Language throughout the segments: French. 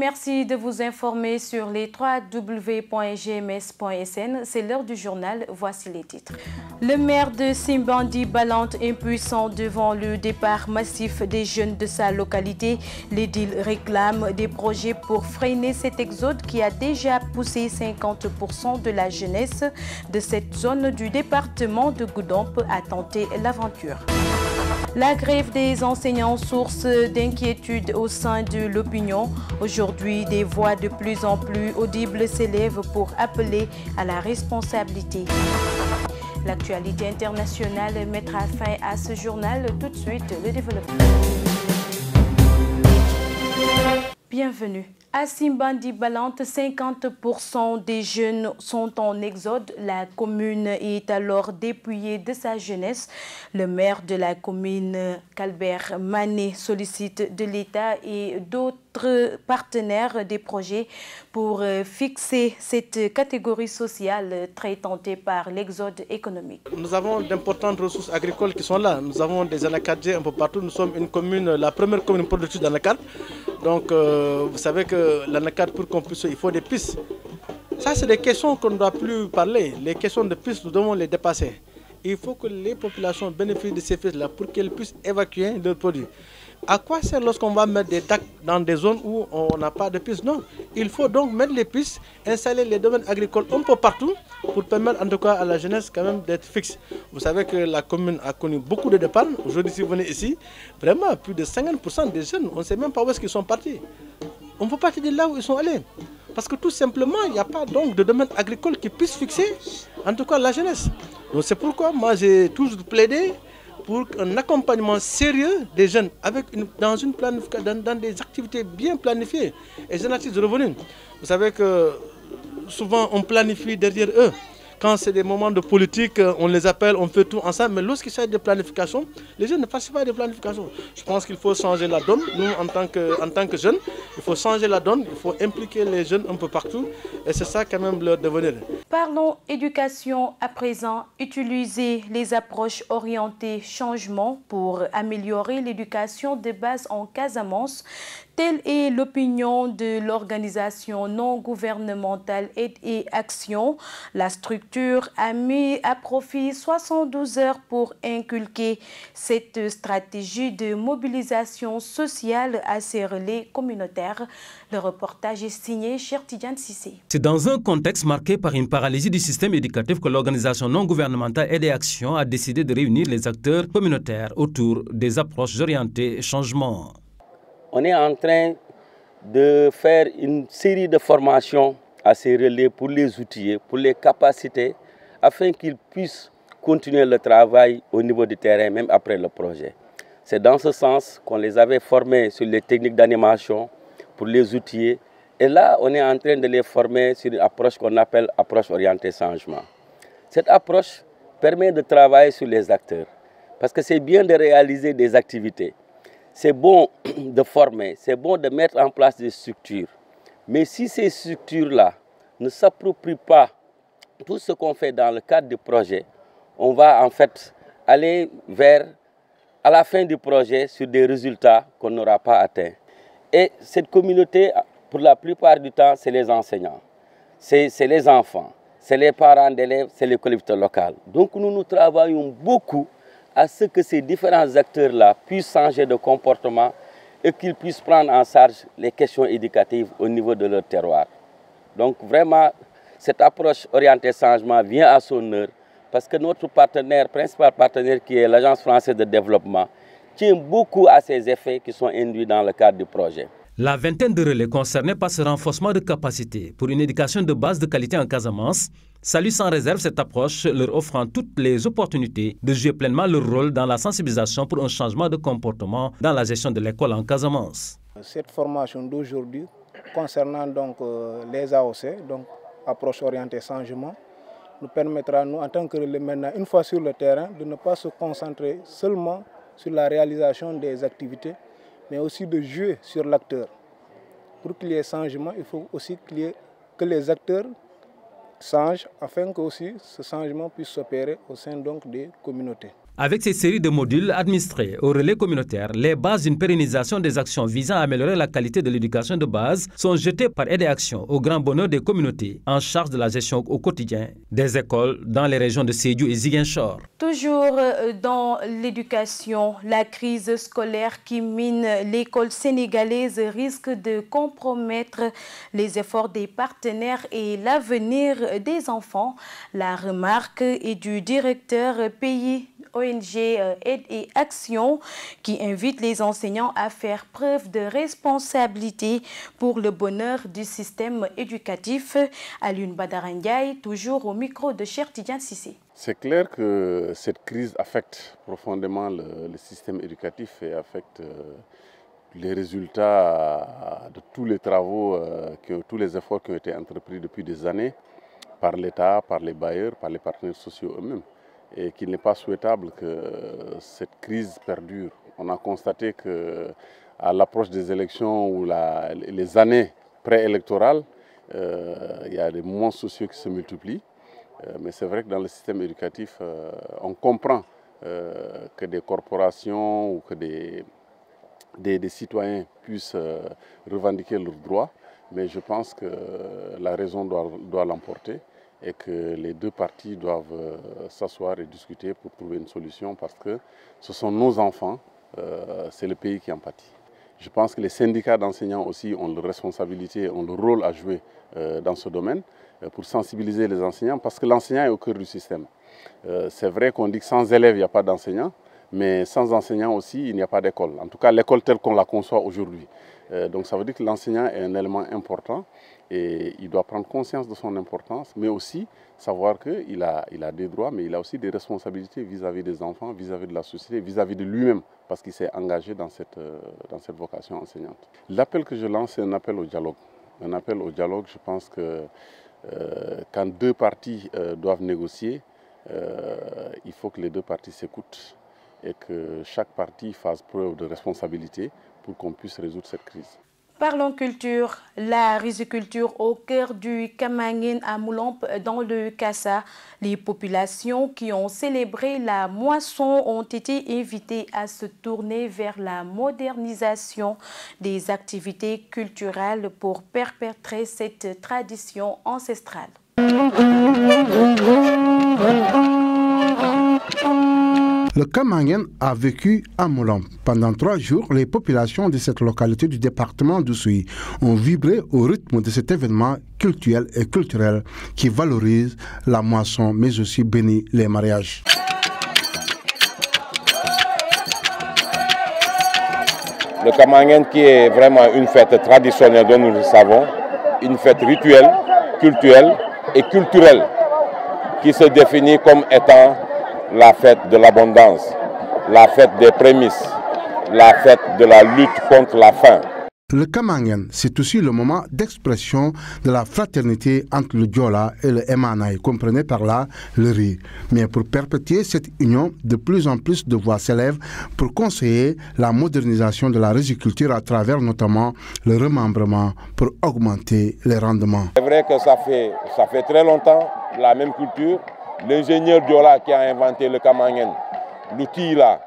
merci de vous informer sur les www.gms.sn. C'est l'heure du journal, voici les titres. Le maire de Simbandi Balante impuissant devant le départ massif des jeunes de sa localité. L'édile réclame des projets pour freiner cet exode qui a déjà poussé 50% de la jeunesse de cette zone du département de Goudomp à tenter l'aventure. La grève des enseignants, source d'inquiétude au sein de l'opinion. Aujourd'hui, des voix de plus en plus audibles s'élèvent pour appeler à la responsabilité. L'actualité internationale mettra fin à ce journal. Tout de suite, le développement. Bienvenue. À Simbandi Balante, 50% des jeunes sont en exode. La commune est alors dépouillée de sa jeunesse. Le maire de la commune, Albert Mané, sollicite de l'État et d'autres partenaires des projets pour fixer cette catégorie sociale très tentée par l'exode économique. Nous avons d'importantes ressources agricoles qui sont là. Nous avons des anacardiers un peu partout. Nous sommes une commune, la première commune productive d'anacarde. Donc vous savez que l'anacarde, pour qu'on puisse, il faut des pistes. Ça, c'est des questions qu'on ne doit plus parler. Les questions de pistes, nous devons les dépasser. Il faut que les populations bénéficient de ces pistes-là pour qu'elles puissent évacuer leurs produits. À quoi sert lorsqu'on va mettre des DAC dans des zones où on n'a pas de pistes? Non, il faut donc mettre les pistes, installer les domaines agricoles un peu partout pour permettre en tout cas à la jeunesse quand même d'être fixe. Vous savez que la commune a connu beaucoup de départs. Aujourd'hui, si vous venez ici, vraiment plus de 50% des jeunes, on ne sait même pas où est-ce qu'ils sont partis. On peut partir de là où ils sont allés. Parce que tout simplement, il n'y a pas donc de domaine agricole qui puisse fixer en tout cas la jeunesse. Donc c'est pourquoi moi j'ai toujours plaidé pour un accompagnement sérieux des jeunes dans des activités bien planifiées et génératrices de revenus. Vous savez que souvent on planifie derrière eux. Quand c'est des moments de politique, on les appelle, on fait tout ensemble. Mais lorsqu'il s'agit de planification, les jeunes ne participent pas à des planifications. Je pense qu'il faut changer la donne. Nous, en tant que jeunes, il faut changer la donne. Il faut impliquer les jeunes un peu partout. Et c'est ça quand même leur devenir. Parlons éducation à présent. Utiliser les approches orientées changement pour améliorer l'éducation de base en Casamance. Telle est l'opinion de l'organisation non gouvernementale Aide et Action. La structure a mis à profit 72 heures pour inculquer cette stratégie de mobilisation sociale à ses relais communautaires. Le reportage est signé Chertidiane Sissé. C'est dans un contexte marqué par une paralysie du système éducatif que l'organisation non gouvernementale Aide et Action a décidé de réunir les acteurs communautaires autour des approches orientées changement. On est en train de faire une série de formations à ces relais pour les outiller, pour les capaciter, afin qu'ils puissent continuer le travail au niveau du terrain, même après le projet. C'est dans ce sens qu'on les avait formés sur les techniques d'animation pour les outiller. Et là, on est en train de les former sur une approche qu'on appelle approche orientée changement. Cette approche permet de travailler sur les acteurs, parce que c'est bien de réaliser des activités. C'est bon de former, c'est bon de mettre en place des structures. Mais si ces structures-là ne s'approprient pas tout ce qu'on fait dans le cadre du projet, on va en fait aller à la fin du projet, sur des résultats qu'on n'aura pas atteints. Et cette communauté, pour la plupart du temps, c'est les enseignants, c'est les enfants, c'est les parents d'élèves, c'est les collectivités locales. Donc nous travaillons beaucoup à ce que ces différents acteurs-là puissent changer de comportement et qu'ils puissent prendre en charge les questions éducatives au niveau de leur terroir. Donc vraiment, cette approche orientée changement vient à son heure parce que notre principal partenaire qui est l'Agence française de développement, tient beaucoup à ces effets qui sont induits dans le cadre du projet. La vingtaine de relais concernés par ce renforcement de capacité pour une éducation de base de qualité en Casamance saluent sans réserve cette approche, leur offrant toutes les opportunités de jouer pleinement leur rôle dans la sensibilisation pour un changement de comportement dans la gestion de l'école en Casamance. Cette formation d'aujourd'hui concernant donc les AOC, donc approche orientée changement, nous permettra, nous, en tant que relais maintenant, une fois sur le terrain, de ne pas se concentrer seulement sur la réalisation des activités, mais aussi de jouer sur l'acteur. Pour qu'il y ait changement, il faut aussi que les acteurs changent afin que aussi ce changement puisse s'opérer au sein donc des communautés. Avec ces séries de modules administrés au relais communautaire, les bases d'une pérennisation des actions visant à améliorer la qualité de l'éducation de base sont jetées par Aide et Action au grand bonheur des communautés en charge de la gestion au quotidien des écoles dans les régions de Sédhiou et Ziguinchor. Toujours dans l'éducation, la crise scolaire qui mine l'école sénégalaise risque de compromettre les efforts des partenaires et l'avenir des enfants. La remarque est du directeur pays ONG Aide et Action qui invite les enseignants à faire preuve de responsabilité pour le bonheur du système éducatif. Alioune Badara Ndiaye, toujours au micro de Cheikh Tidiane Cissé. C'est clair que cette crise affecte profondément le système éducatif et affecte les résultats de tous les travaux, tous les efforts qui ont été entrepris depuis des années par l'État, par les bailleurs, par les partenaires sociaux eux-mêmes. Et qu'il n'est pas souhaitable que cette crise perdure. On a constaté qu'à l'approche des élections ou les années préélectorales, il y a des mouvements sociaux qui se multiplient. Mais c'est vrai que dans le système éducatif, on comprend que des corporations ou que des citoyens puissent revendiquer leurs droits. Mais je pense que la raison doit l'emporter et que les deux parties doivent s'asseoir et discuter pour trouver une solution parce que ce sont nos enfants, c'est le pays qui en pâtit. Je pense que les syndicats d'enseignants aussi ont leur responsabilité, ont leur rôle à jouer dans ce domaine pour sensibiliser les enseignants parce que l'enseignant est au cœur du système. C'est vrai qu'on dit que sans élèves, il n'y a pas d'enseignants, mais sans enseignants aussi, il n'y a pas d'école. En tout cas, l'école telle qu'on la conçoit aujourd'hui. Donc ça veut dire que l'enseignant est un élément important et il doit prendre conscience de son importance, mais aussi savoir qu'il a des droits, mais il a aussi des responsabilités vis-à-vis des enfants, vis-à-vis de la société, vis-à-vis de lui-même, parce qu'il s'est engagé dans cette vocation enseignante. L'appel que je lance, c'est un appel au dialogue. Un appel au dialogue, je pense que quand deux parties doivent négocier, il faut que les deux parties s'écoutent et que chaque partie fasse preuve de responsabilité pour qu'on puisse résoudre cette crise. Parlons culture, la riziculture au cœur du Kamanguen à Moulamp dans le Kassa. Les populations qui ont célébré la moisson ont été invitées à se tourner vers la modernisation des activités culturelles pour perpétrer cette tradition ancestrale. Le Kamanguen a vécu à Moulamp. Pendant 3 jours, les populations de cette localité du département d'Oussouye ont vibré au rythme de cet événement culturel et culturel qui valorise la moisson mais aussi bénit les mariages. Le Kamanguen qui est vraiment une fête traditionnelle dont nous le savons, une fête rituelle, culturelle et culturelle qui se définit comme étant la fête de l'abondance, la fête des prémices, la fête de la lutte contre la faim. Le Kamanguen, c'est aussi le moment d'expression de la fraternité entre le Diola et le Emanaï, comprenez par là le riz. Mais pour perpétuer cette union, de plus en plus de voix s'élèvent pour conseiller la modernisation de la riziculture à travers notamment le remembrement pour augmenter les rendements. C'est vrai que ça fait très longtemps, la même culture. L'ingénieur Diola qui a inventé le Kamanguen, l'outil là,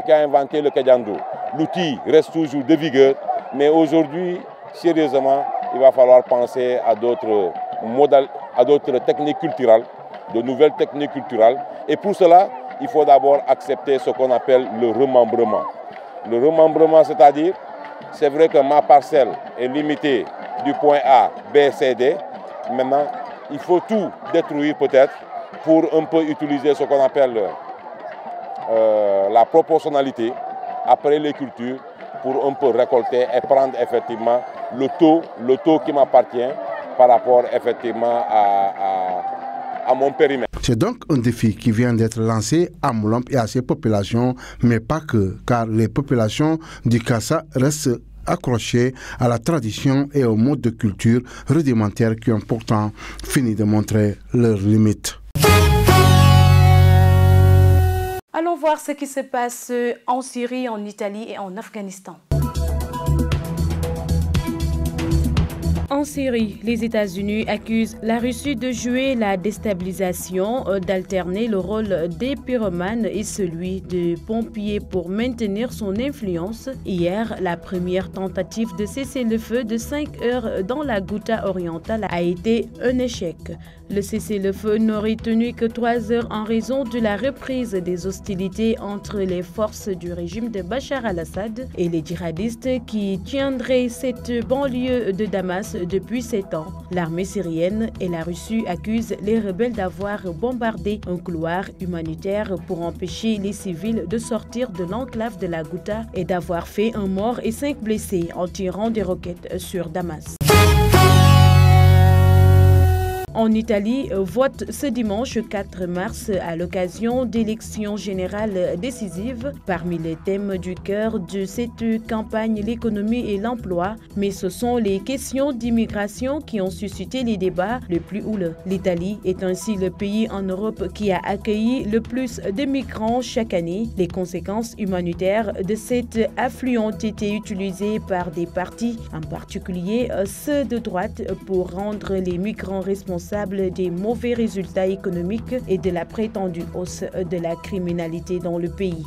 qui a inventé le Kadiandou, l'outil reste toujours de vigueur, mais aujourd'hui, sérieusement, il va falloir penser à d'autres techniques culturelles, de nouvelles techniques culturelles. Et pour cela, il faut d'abord accepter ce qu'on appelle le remembrement. Le remembrement, c'est-à-dire, c'est vrai que ma parcelle est limitée du point A, B, C, D. Maintenant, il faut tout détruire peut-être pour un peu utiliser ce qu'on appelle la proportionnalité après les cultures pour un peu récolter et prendre effectivement le taux qui m'appartient par rapport effectivement à mon périmètre. C'est donc un défi qui vient d'être lancé à Moulamp et à ses populations, mais pas que, car les populations du Kassa restent accrochées à la tradition et au mode de culture rudimentaire qui ont pourtant fini de montrer leurs limites. Allons voir ce qui se passe en Syrie, en Italie et en Afghanistan. En En Syrie, les États-Unis accusent la Russie de jouer la déstabilisation, d'alterner le rôle des pyromanes et celui de pompiers pour maintenir son influence. Hier, la première tentative de cessez-le-feu de 5 heures dans la Ghouta orientale a été un échec. Le cessez-le-feu n'aurait tenu que 3 heures en raison de la reprise des hostilités entre les forces du régime de Bachar al-Assad et les djihadistes qui tiendraient cette banlieue de Damas depuis 7 ans. L'armée syrienne et la Russie accusent les rebelles d'avoir bombardé un couloir humanitaire pour empêcher les civils de sortir de l'enclave de la Ghouta et d'avoir fait un mort et 5 blessés en tirant des roquettes sur Damas. En Italie, vote ce dimanche 4 mars à l'occasion d'élections générales décisives. Parmi les thèmes du cœur de cette campagne, l'économie et l'emploi, mais ce sont les questions d'immigration qui ont suscité les débats les plus houleux. L'Italie est ainsi le pays en Europe qui a accueilli le plus de migrants chaque année. Les conséquences humanitaires de cet afflux ont été utilisées par des partis, en particulier ceux de droite, pour rendre les migrants responsables des mauvais résultats économiques et de la prétendue hausse de la criminalité dans le pays.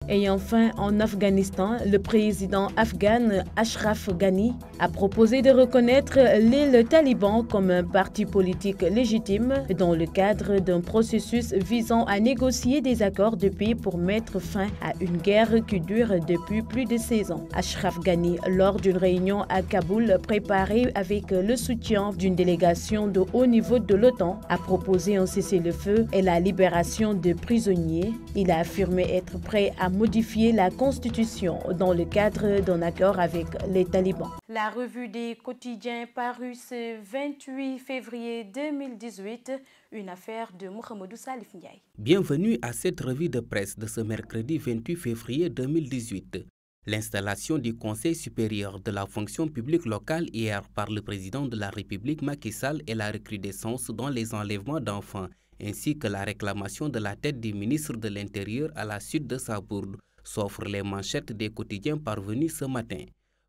Et enfin, en Afghanistan, le président afghan Ashraf Ghani a proposé de reconnaître l'île Taliban comme un parti politique légitime dans le cadre d'un processus visant à négocier des accords de paix pour mettre fin à une guerre qui dure depuis plus de 16 ans. Ashraf Ghani, lors d'une réunion à Kaboul préparée avec le soutien d'une délégation de haut niveau de l'OTAN, a proposé un cessez-le-feu et la libération de prisonniers. Il a affirmé être prêt à modifier la constitution dans le cadre d'un accord avec les talibans. La revue des quotidiens parue ce 28 février 2018, une affaire de Mohamedou Salif Ndiaye. Bienvenue à cette revue de presse de ce mercredi 28 février 2018. L'installation du Conseil supérieur de la fonction publique locale hier par le président de la République Macky Sall et la recrudescence dans les enlèvements d'enfants, ainsi que la réclamation de la tête du ministre de l'Intérieur à la suite de sa bourde, s'offrent les manchettes des quotidiens parvenus ce matin.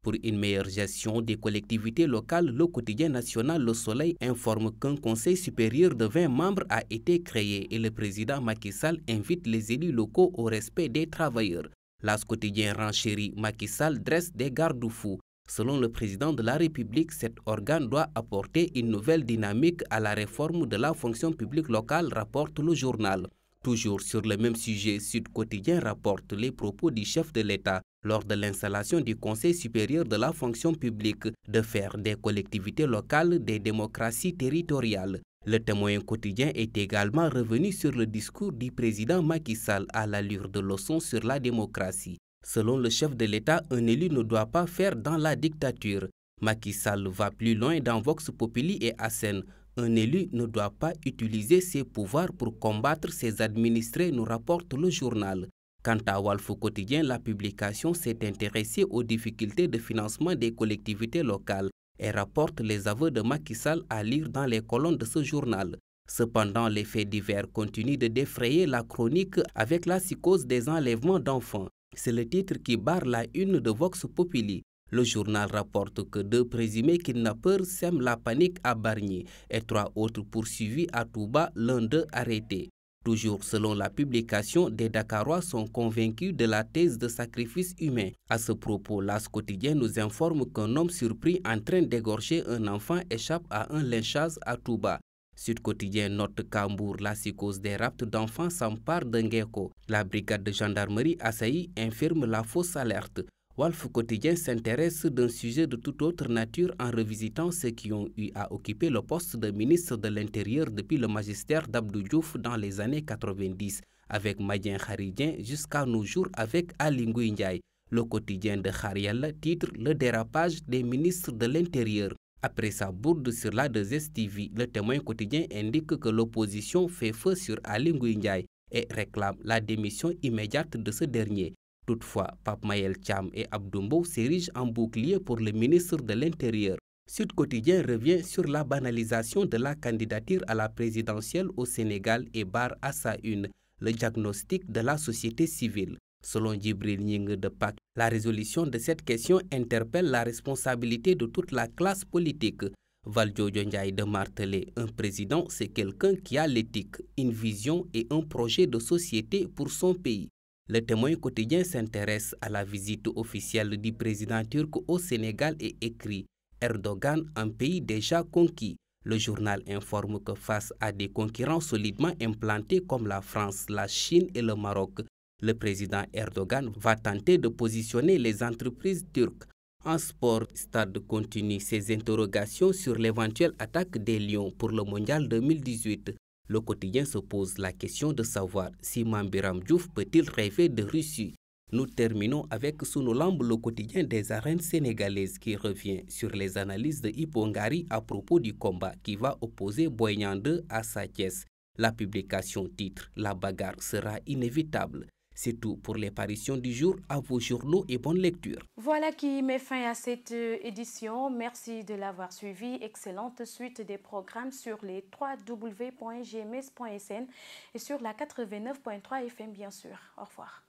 Pour une meilleure gestion des collectivités locales, le quotidien national Le Soleil informe qu'un conseil supérieur de 20 membres a été créé et le président Macky Sall invite les élus locaux au respect des travailleurs. L'As quotidien renchérit, Macky Sall dresse des garde-fous. Selon le président de la République, cet organe doit apporter une nouvelle dynamique à la réforme de la fonction publique locale, rapporte le journal. Toujours sur le même sujet, Sud Quotidien rapporte les propos du chef de l'État lors de l'installation du Conseil supérieur de la fonction publique de faire des collectivités locales des démocraties territoriales. Le Témoin quotidien est également revenu sur le discours du président Macky Sall à l'allure de leçon sur la démocratie. Selon le chef de l'État, un élu ne doit pas faire dans la dictature. Macky Sall va plus loin dans Vox Populi et assène. Un élu ne doit pas utiliser ses pouvoirs pour combattre ses administrés, nous rapporte le journal. Quant à Walf Quotidien, la publication s'est intéressée aux difficultés de financement des collectivités locales et rapporte les aveux de Macky Sall à lire dans les colonnes de ce journal. Cependant, les faits divers continuent de défrayer la chronique avec la psychose des enlèvements d'enfants. C'est le titre qui barre la une de Vox Populi. Le journal rapporte que 2 présumés kidnappeurs sèment la panique à Bargny et 3 autres poursuivis à Touba, l'un d'eux arrêté. Toujours selon la publication, des Dakarois sont convaincus de la thèse de sacrifice humain. À ce propos, l'As quotidien nous informe qu'un homme surpris en train d'égorger un enfant échappe à un lynchage à Touba. Sud Quotidien note qu'à Mbour, la psychose des rapts d'enfants s'empare de Ngeko. La brigade de gendarmerie assaillie infirme la fausse alerte. Walf Quotidien s'intéresse d'un sujet de toute autre nature en revisitant ceux qui ont eu à occuper le poste de ministre de l'Intérieur depuis le magistère d'Abdou Diouf dans les années 90, avec Madien Kharidien jusqu'à nos jours avec Ali Ngouille Ndiaye. Le quotidien de Khariel titre « Le dérapage des ministres de l'Intérieur ». Après sa bourde sur la 2STV, le Témoin quotidien indique que l'opposition fait feu sur Ali Ngouille Ndiaye et réclame la démission immédiate de ce dernier. Toutefois, Pape Mayel Thiam et Abdoumbo s'érigent en bouclier pour le ministre de l'Intérieur. Sud Quotidien revient sur la banalisation de la candidature à la présidentielle au Sénégal et barre à sa une le diagnostic de la société civile. Selon Djibril Nying de PAC, La résolution de cette question interpelle la responsabilité de toute la classe politique. Valdiodio Ndiaye de marteler, un président, c'est quelqu'un qui a l'éthique, une vision et un projet de société pour son pays. Le Témoin quotidien s'intéresse à la visite officielle du président turc au Sénégal et écrit « Erdogan, un pays déjà conquis ». Le journal informe que face à des concurrents solidement implantés comme la France, la Chine et le Maroc, le président Erdogan va tenter de positionner les entreprises turques. En sport, Stade continue ses interrogations sur l'éventuelle attaque des Lions pour le Mondial 2018. Le quotidien se pose la question de savoir si Mambiram Diouf peut-il rêver de Russie. Nous terminons avec Sunulamb, le quotidien des arènes sénégalaises, qui revient sur les analyses de Hipongari à propos du combat qui va opposer Boy Niang 2 à Sa Thiès. La publication titre « La bagarre sera inévitable ». C'est tout pour les parutions du jour. À vos journaux et bonne lecture. Voilà qui met fin à cette édition. Merci de l'avoir suivi. Excellente suite des programmes sur les www.gms.sn et sur la 89.3 FM bien sûr. Au revoir.